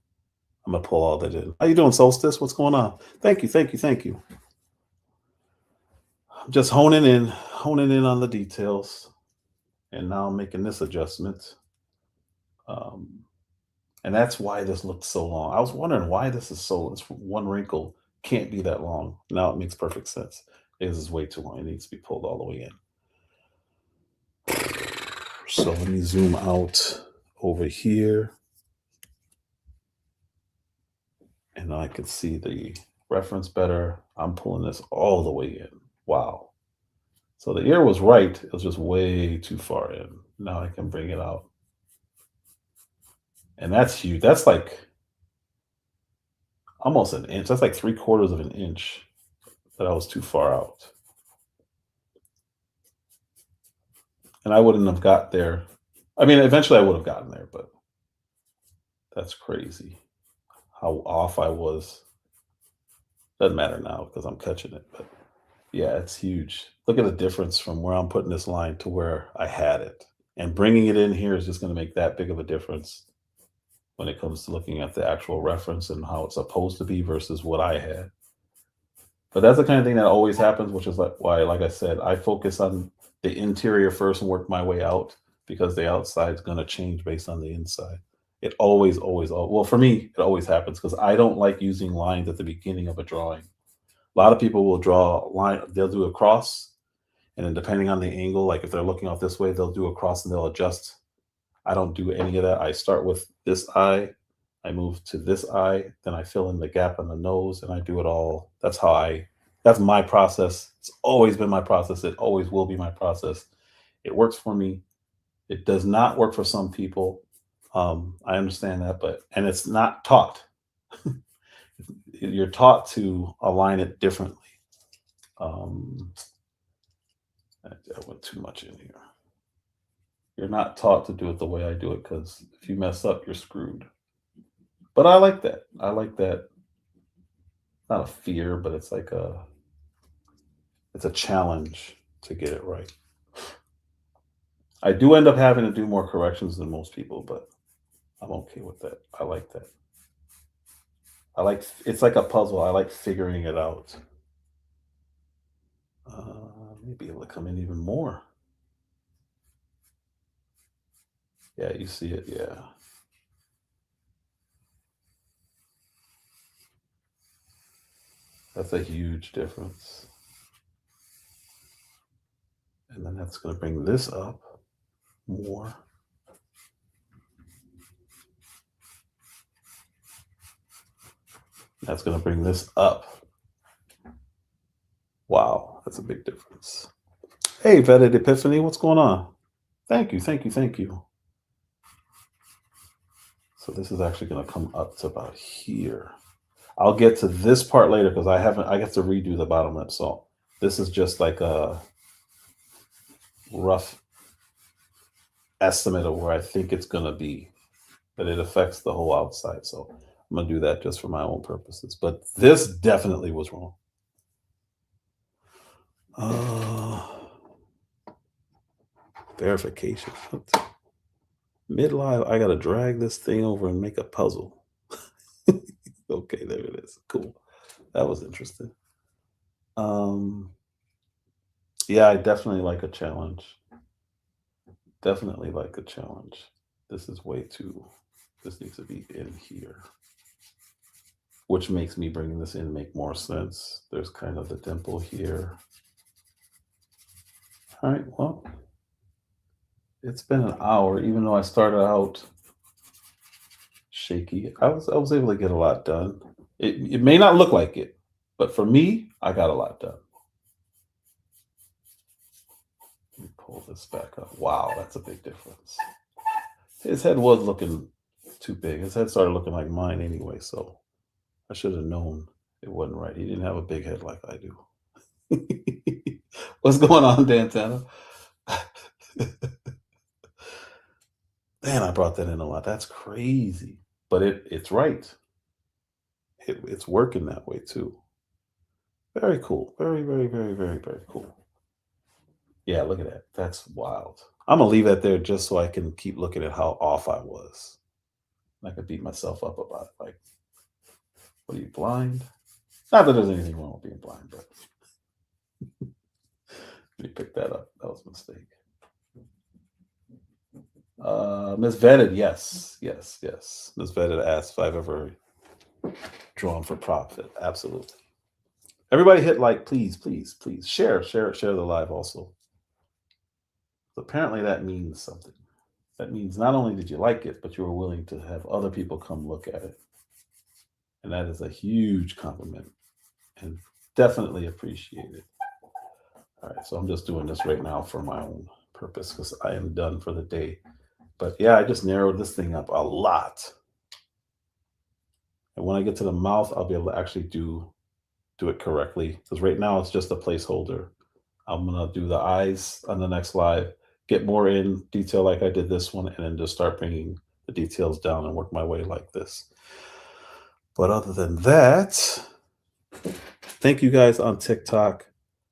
I'm gonna pull all that in. How you doing, Solstice? What's going on? Thank you, thank you, thank you. I'm just honing in on the details. And now I'm making this adjustment. And that's why this looks so long. I was wondering why this one wrinkle can't be that long. Now it makes perfect sense. This is way too long. It needs to be pulled all the way in. So let me zoom out over here. And I can see the reference better. I'm pulling this all the way in. Wow. So the ear was right. It was just way too far in. Now I can bring it out. And that's huge. That's like almost an inch. That's like 3/4 of an inch that I was too far out. And I wouldn't have got there. I mean, eventually I would have gotten there, but that's crazy how off I was. Doesn't matter now because I'm catching it, but yeah, it's huge. Look at the difference from where I'm putting this line to where I had it. And bringing it in here is just going to make that big of a difference when it comes to looking at the actual reference and how it's supposed to be versus what I had. But that's the kind of thing that always happens, which is why, like I said, I focus on the interior first and work my way out, because the outside is going to change based on the inside. It always, well, for me, it always happens because I don't like using lines at the beginning of a drawing. A lot of people will draw a line, they'll do a cross, and then depending on the angle, like if they're looking off this way, they'll do a cross and they'll adjust. I don't do any of that. I start with this eye, I move to this eye, then I fill in the gap on the nose, and I do it all. That's my process. It's always been my process. It always will be my process. It works for me. It does not work for some people. I understand that, and it's not taught. You're taught to align it differently. I went too much in here. You're not taught to do it the way I do it, because if you mess up, you're screwed. But I like that. I like that. Not a fear, but it's like it's a challenge to get it right. I do end up having to do more corrections than most people, but I'm okay with that. I like that. It's like a puzzle. I like figuring it out. Maybe it'll come in even more. Yeah, you see it. Yeah. That's a huge difference. And then that's going to bring this up more. That's going to bring this up. Wow, that's a big difference. Hey, Vetted Epiphany, what's going on? Thank you. So this is actually going to come up to about here. I'll get to this part later because I get to redo the bottom lip. So this is just like a rough estimate of where I think it's going to be, but it affects the whole outside. So I'm going to do that just for my own purposes. But this definitely was wrong. Verification. Mid-live, I got to drag this thing over and make a puzzle. Okay, there it is. Cool. That was interesting. Yeah, I definitely like a challenge. Definitely like a challenge. This is this needs to be in here, which makes me bringing this in make more sense. There's kind of the dimple here. All right, well, it's been an hour, even though I started out shaky. I was able to get a lot done. It may not look like it, but for me, I got a lot done. Let me pull this back up. Wow, that's a big difference. His head was looking too big. His head started looking like mine anyway, so I should have known it wasn't right. He didn't have a big head like I do. What's going on, Dantana? Man, I brought that in a lot. That's crazy. But it's right. It's working that way too. Very cool. Very, very, very, very, very cool. Yeah, look at that. That's wild. I'm gonna leave that there just so I can keep looking at how off I was. I could beat myself up about it. Like, what are you, blind? Not that there's anything wrong with being blind, but let me pick that up. That was a mistake. Miss Vetted, yes. Miss Vetted asked if I've ever drawn for profit. Absolutely. Everybody hit like, please. Share the live also. Apparently that means something. That means not only did you like it, but you were willing to have other people come look at it. And that is a huge compliment and definitely appreciated. All right, so I'm just doing this right now for my own purpose because I am done for the day. But yeah, I just narrowed this thing up a lot. And when I get to the mouth, I'll be able to actually do it correctly. Because right now it's just a placeholder. I'm gonna do the eyes on the next live, get more in detail like I did this one, and then just start bringing the details down and work my way like this. But other than that, thank you guys on TikTok.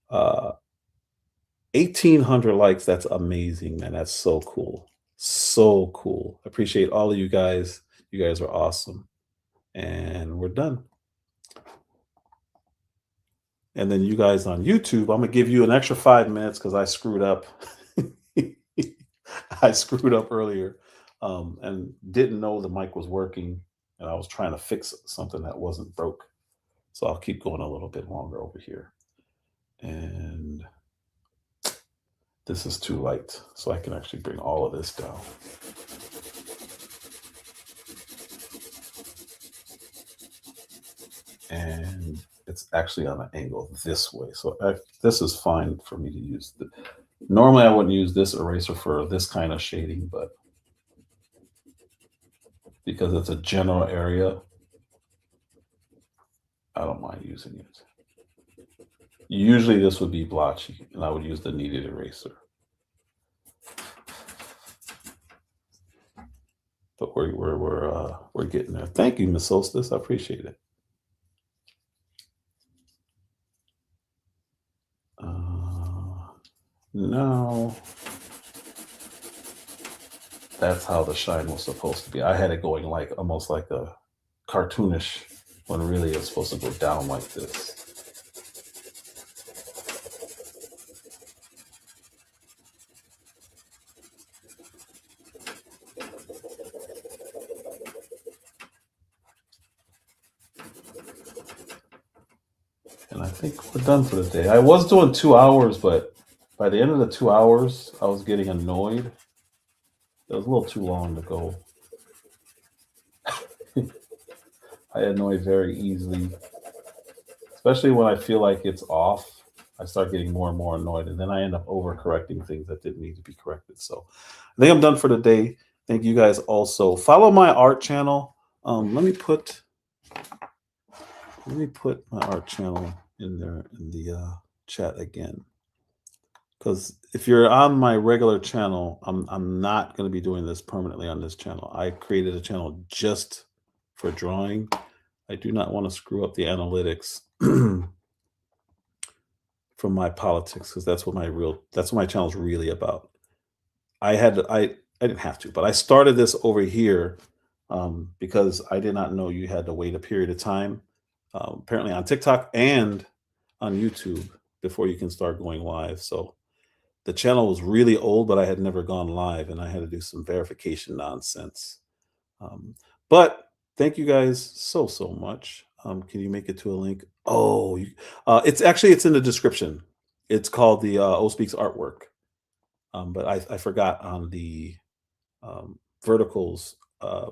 1,800 likes. That's amazing, man. That's so cool. So cool. Appreciate all of you guys. You guys are awesome. And we're done. And then you guys on YouTube, I'm gonna give you an extra 5 minutes because I screwed up. I screwed up earlier and didn't know the mic was working, and I was trying to fix something that wasn't broke. So I'll keep going a little bit longer over here. And this is too light, so I can actually bring all of this down. And it's actually on an angle this way. So this is fine for me to use. Normally I wouldn't use this eraser for this kind of shading, but because it's a general area, I don't mind using it. Usually this would be blotchy, and I would use the kneaded eraser. But we're getting there. Thank you, Miss Solstice. I appreciate it. No, that's how the shine was supposed to be. I had it going like almost like a cartoonish, when really it's supposed to go down like this. And I think we're done for the day. I was doing 2 hours, but by the end of the 2 hours, I was getting annoyed. It was a little too long to go. I annoy very easily, especially when I feel like it's off. I start getting more and more annoyed, and then I end up overcorrecting things that didn't need to be corrected. So I think I'm done for the day. Thank you guys also. Follow my art channel. Let me put my art channel in there in the chat again. Because if you're on my regular channel, I'm not going to be doing this permanently on this channel. I created a channel just for drawing. I do not want to screw up the analytics from my politics, because that's what my channel is really about. I didn't have to, but I started this over here because I did not know you had to wait a period of time, apparently on TikTok and on YouTube, before you can start going live. So the channel was really old, but I had never gone live, and I had to do some verification nonsense. But thank you guys so much. Can you make it to a link? Oh, it's in the description. It's called the OSpeaks artwork. But I forgot on the verticals.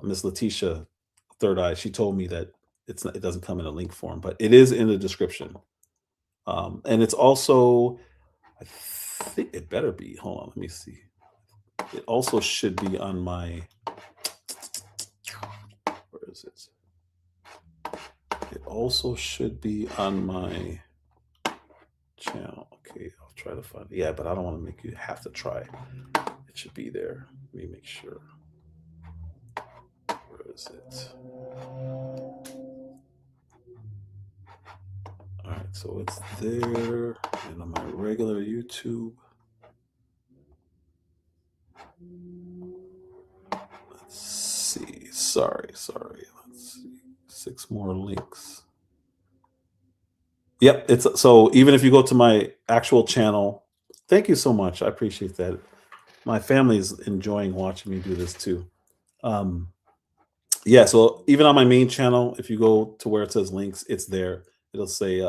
Miss Letitia Third Eye, she told me that it doesn't come in a link form, but it is in the description. And it's also, I think it better be. Hold on, let me see. It also should be on my. Where is it? It also should be on my channel. Okay, I'll try to find it. Yeah, but I don't want to make you have to try. It should be there. Let me make sure. Where is it? All right, so it's there, and on my regular YouTube. Let's see. Sorry. Let's see. 6 more links. Yep, it's so even if you go to my actual channel, thank you so much. I appreciate that. My family's enjoying watching me do this too. Yeah, so even on my main channel, if you go to where it says links, it's there. It'll say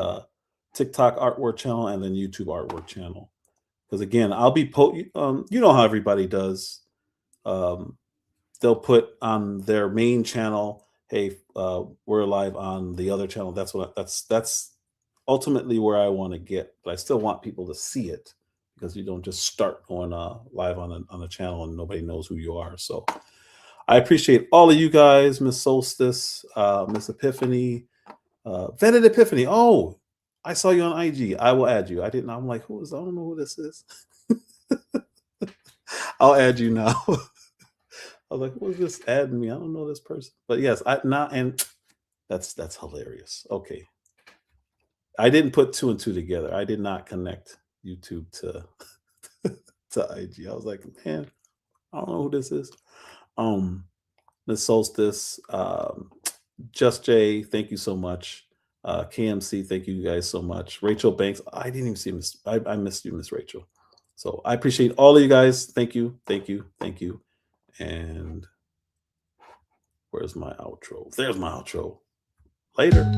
TikTok artwork channel and then YouTube artwork channel. Because again, I'll be you know how everybody does. They'll put on their main channel, hey, we're live on the other channel. That's ultimately where I want to get, but I still want people to see it, because you don't just start going live on a channel and nobody knows who you are. So I appreciate all of you guys, Miss Solstice, Miss Epiphany, Vetted Epiphany. Oh, I saw you on IG. I will add you. I didn't. I'm like, who is? I don't know who this is. I'll add you now. I was like, who is this adding me? I don't know this person. But yes, and that's hilarious. Okay. I didn't put 2 and 2 together. I did not connect YouTube to IG. I was like, man, I don't know who this is. Miss Solstice, Just Jay, thank you so much. KMC, thank you guys so much. Rachel Banks, I didn't even see Miss. I missed you, Miss Rachel. So I appreciate all of you guys. Thank you, thank you, thank you. And where's my outro? There's my outro. Later.